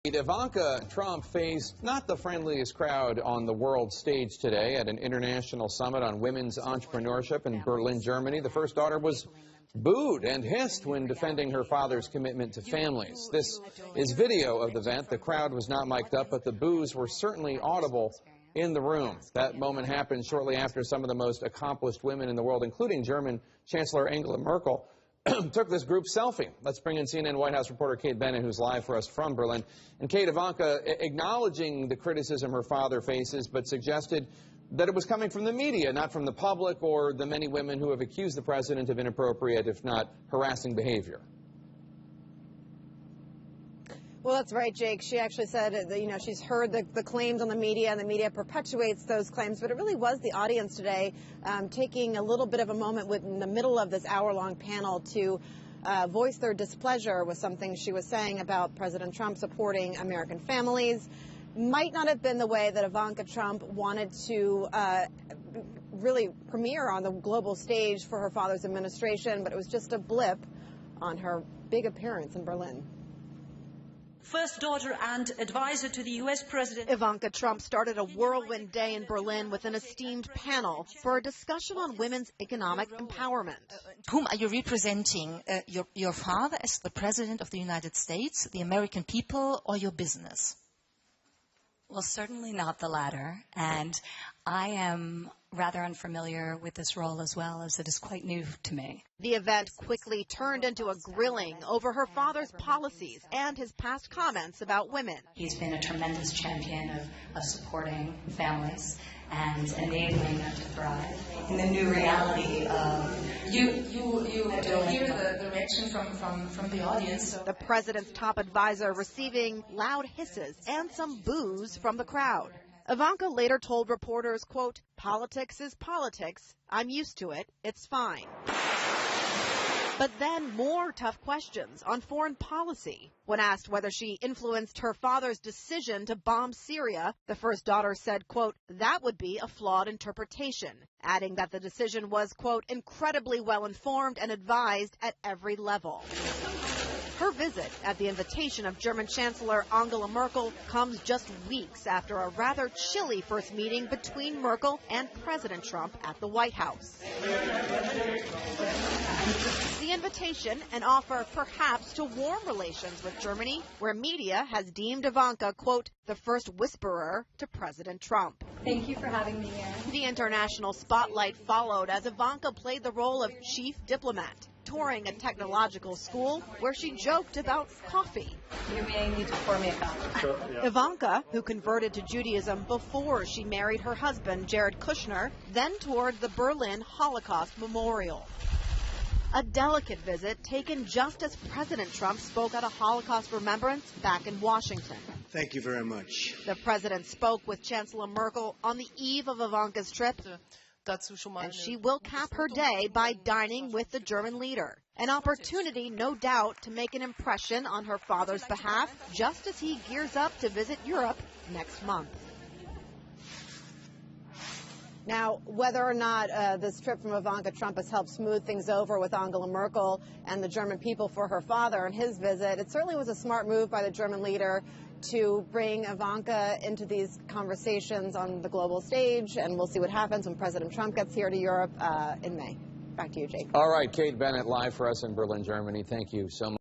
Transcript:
Ivanka Trump faced not the friendliest crowd on the world stage today at an international summit on women's entrepreneurship in Berlin, Germany. The first daughter was booed and hissed when defending her father's commitment to families. This is video of the event. The crowd was not mic'd up, but the boos were certainly audible in the room. That moment happened shortly after some of the most accomplished women in the world, including German Chancellor Angela Merkel, took this group selfie. Let's bring in CNN White House reporter Kate Bennett, who's live for us from Berlin. And Kate, Ivanka acknowledging the criticism her father faces, but suggested that it was coming from the media, not from the public or the many women who have accused the president of inappropriate, if not harassing behavior. Well, that's right, Jake. She actually said that, she's heard the claims on the media, and the media perpetuates those claims. But it really was the audience today taking a little bit of a moment in the middle of this hour-long panel to voice their displeasure with something she was saying about President Trump supporting American families. Might not have been the way that Ivanka Trump wanted to really premiere on the global stage for her father's administration, but it was just a blip on her big appearance in Berlin. First daughter and advisor to the U.S. President. Ivanka Trump started a whirlwind day in Berlin with an esteemed panel for a discussion on women's economic empowerment. Whom are you representing? Your father as the President of the United States, the American people, or your business? Well, certainly not the latter. And I am rather unfamiliar with this role as well, as it is quite new to me. The event quickly turned into a grilling over her father's policies and his past comments about women. He's been a tremendous champion of supporting families and enabling them to thrive in the new reality of you hear the reaction from the audience. The president's top advisor receiving loud hisses and some boos from the crowd. Ivanka later told reporters, quote, "Politics is politics. I'm used to it. It's fine." But then more tough questions on foreign policy. When asked whether she influenced her father's decision to bomb Syria, the first daughter said, quote, "That would be a flawed interpretation," adding that the decision was, quote, "incredibly well informed and advised at every level." Her visit, at the invitation of German Chancellor Angela Merkel, comes just weeks after a rather chilly first meeting between Merkel and President Trump at the White House. The invitation, an offer perhaps to warm relations with Germany, where media has deemed Ivanka, quote, "the first whisperer to President Trump." Thank you for having me here. The international spotlight followed as Ivanka played the role of chief diplomat, touring a technological school where she joked about coffee. You may need to pour me a cup. Sure, yeah. Ivanka, who converted to Judaism before she married her husband, Jared Kushner, then toured the Berlin Holocaust Memorial. A delicate visit taken just as President Trump spoke at a Holocaust remembrance back in Washington. Thank you very much. The president spoke with Chancellor Merkel on the eve of Ivanka's trip, and she will cap her day by dining with the German leader. An opportunity, no doubt, to make an impression on her father's behalf, just as he gears up to visit Europe next month. Now, whether or not this trip from Ivanka Trump has helped smooth things over with Angela Merkel and the German people for her father and his visit, it certainly was a smart move by the German leader to bring Ivanka into these conversations on the global stage, and we'll see what happens when President Trump gets here to Europe in May. Back to you, Jake. All right, Kate Bennett live for us in Berlin, Germany. Thank you so much.